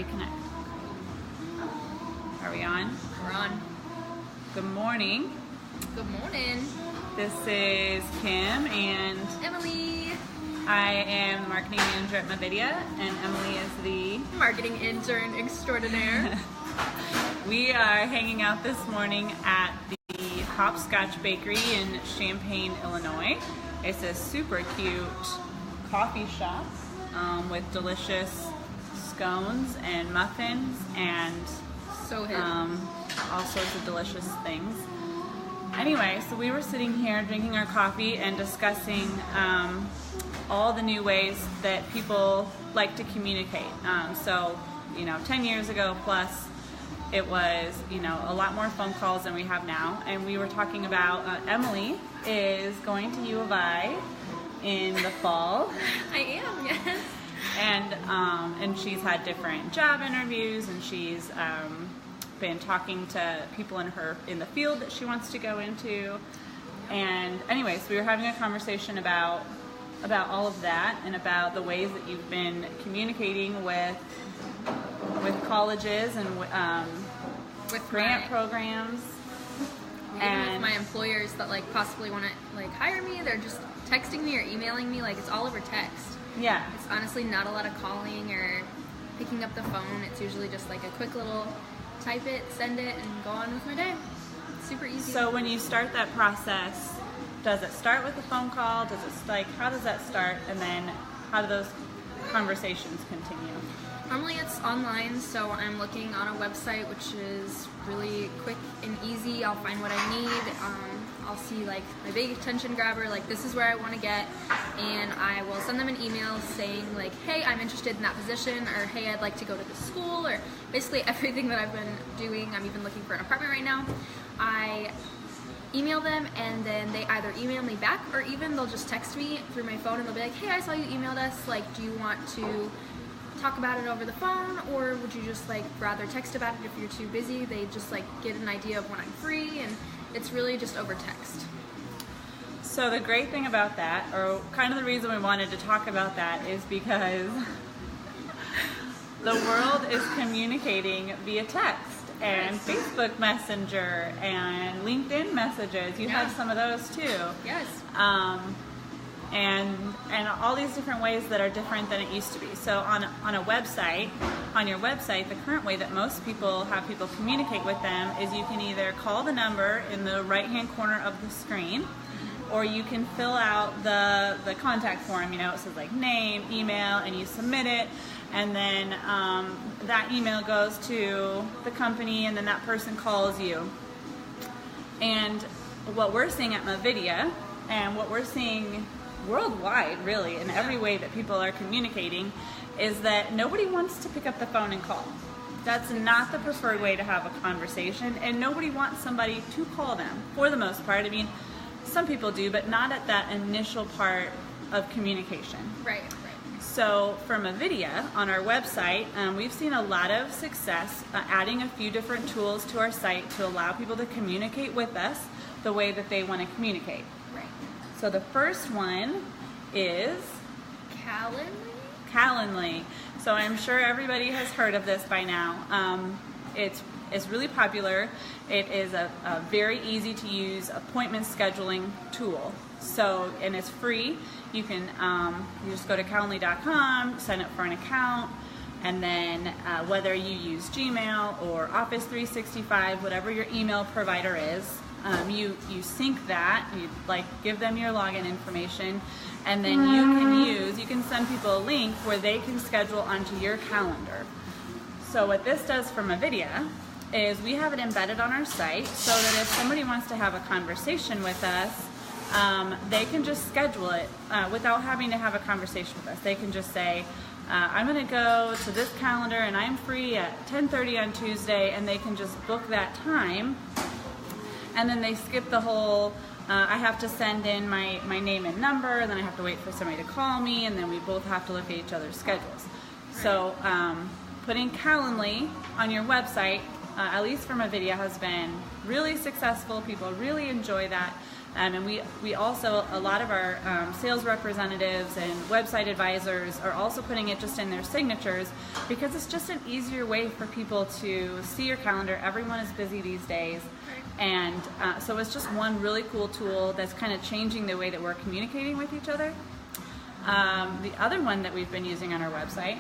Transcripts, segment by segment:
Reconnect. Are we on? We're on. Good morning. Good morning. This is Kim and Emily. I am the marketing manager at Mavidia and Emily is the Marketing intern extraordinaire. We are hanging out this morning at the Hopscotch Bakery in Champaign, Illinois. It's a super cute coffee shop with delicious scones and muffins and So hip. all sorts of delicious things. Anyway, so we were sitting here drinking our coffee and discussing all the new ways that people like to communicate. 10 years ago plus, it was, a lot more phone calls than we have now. And we were talking about Emily is going to U of I in the fall. I am, yes. And she's had different job interviews, and she's been talking to people in the field that she wants to go into. And anyways, we were having a conversation about all of that and about the ways that you've been communicating with colleges and With grant programs. Even with my employers that possibly want to hire me, they're just texting me or emailing me. It's all over text. Yeah. It's honestly not a lot of calling or picking up the phone. It's usually just a quick little type it, send it, and go on with my day. It's super easy. So when you start that process, does it start with a phone call? Does it how does that start, and then how do those conversations continue? Normally it's online, so I'm looking on a website which is really quick and easy. I'll find what I need. I'll see my big attention grabber, this is where I want to get, and I will send them an email saying hey, I'm interested in that position, or hey, I'd like to go to this school, or basically everything that I've been doing. I'm even looking for an apartment right now. I email them, and then they either email me back, or even they'll just text me through my phone, and they'll be like, hey, I saw you emailed us, do you want to talk about it over the phone, or would you just rather text about it if you're too busy? They just get an idea of when I'm free, and it's really just over text. So the great thing about that, or kind of the reason we wanted to talk about that, is because the world is communicating via text and Yes. Facebook Messenger and LinkedIn messages. You Yeah. have some of those too. Yes. And all these different ways that are different than it used to be. So on your website, the current way that most people have people communicate with them is you can either call the number in the right-hand corner of the screen, or you can fill out the contact form. It says name, email, and you submit it, and then that email goes to the company, and then that person calls you. And what we're seeing at Mavidia, and what we're seeing worldwide, really, in every way that people are communicating, is that nobody wants to pick up the phone and call. That's not the preferred way to have a conversation, and nobody wants somebody to call them, for the most part. Some people do, but not at that initial part of communication. Right. So for Mavidia, on our website, we've seen a lot of success adding a few different tools to our site to allow people to communicate with us the way that they want to communicate. Right. So the first one is Calendly. So I'm sure everybody has heard of this by now. It's really popular. It is a very easy to use appointment scheduling tool. So, and it's free. You can you just go to Calendly.com, sign up for an account, and then whether you use Gmail or Office 365, whatever your email provider is, you sync that. You give them your login information, and then you can send people a link where they can schedule onto your calendar. So what this does for Mavidia is we have it embedded on our site so that if somebody wants to have a conversation with us, they can just schedule it without having to have a conversation with us. They can just say, I'm going to go to this calendar and I'm free at 10:30 on Tuesday, and they can just book that time, and then they skip the whole I have to send in my name and number, and then I have to wait for somebody to call me, and then we both have to look at each other's schedules. So putting Calendly on your website, at least for Mavidia, has been really successful. People really enjoy that. And we also, a lot of our sales representatives and website advisors are also putting it just in their signatures, because it's just an easier way for people to see your calendar. Everyone is busy these days. And so it's just one really cool tool that's kind of changing the way that we're communicating with each other. The other one that we've been using on our website,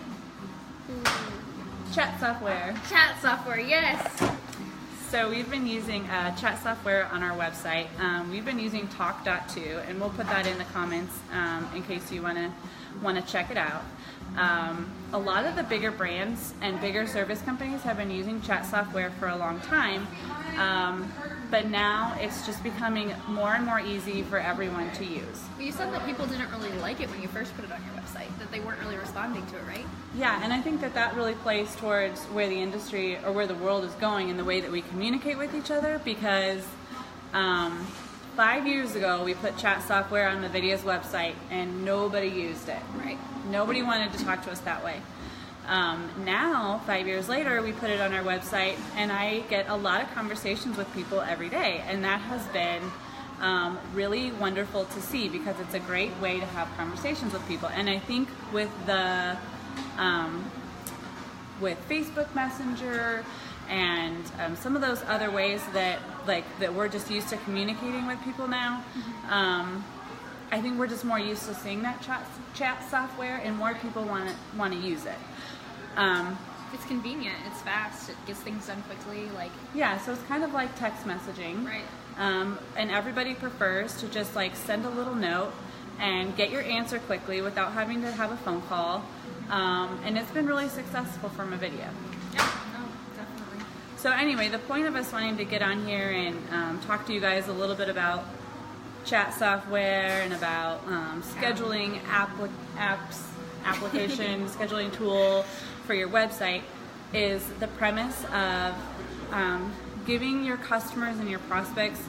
chat software. Chat software, yes. So we've been using chat software on our website. We've been using Talk.to, and we'll put that in the comments in case you want to check it out. A lot of the bigger brands and bigger service companies have been using chat software for a long time, but now it's just becoming more and more easy for everyone to use. But you said that people didn't really like it when you first put it on your website, that they weren't really responding to it, right? Yeah, and I think that really plays towards where the industry or where the world is going and the way that we communicate with each other, because 5 years ago we put chat software on NVIDIA's website and nobody used it. Right. Nobody wanted to talk to us that way. Now, 5 years later, we put it on our website, and I get a lot of conversations with people every day, and that has been really wonderful to see, because it's a great way to have conversations with people. And I think with the with Facebook Messenger and some of those other ways that we're just used to communicating with people now, I think we're just more used to seeing that chat software, and more people want to use it. It's convenient, it's fast, it gets things done quickly. Yeah, so it's kind of like text messaging. Right. And everybody prefers to just send a little note and get your answer quickly without having to have a phone call. And it's been really successful for NVIDIA. Yeah, no, definitely. So anyway, the point of us wanting to get on here and talk to you guys a little bit about chat software and about scheduling application, scheduling tool for your website is the premise of giving your customers and your prospects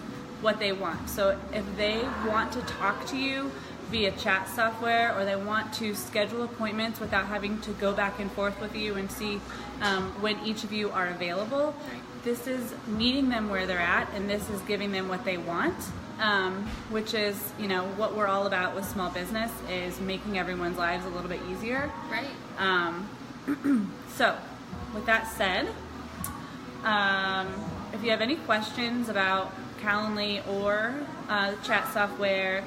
what they want. So if they want to talk to you via chat software, or they want to schedule appointments without having to go back and forth with you and see when each of you are available, this is meeting them where they're at, and this is giving them what they want, which is, what we're all about with small business, is making everyone's lives a little bit easier. Right. So, with that said, if you have any questions about Calendly or chat software,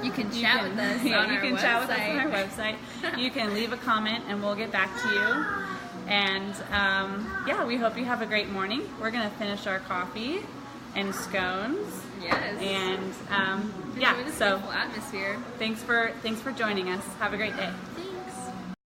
you can chat with us on our website. Chat with us on our website. You can leave a comment and we'll get back to you. And we hope you have a great morning. We're going to finish our coffee and scones. Yes. And Enjoy this so beautiful atmosphere. Thanks for joining us. Have a great day.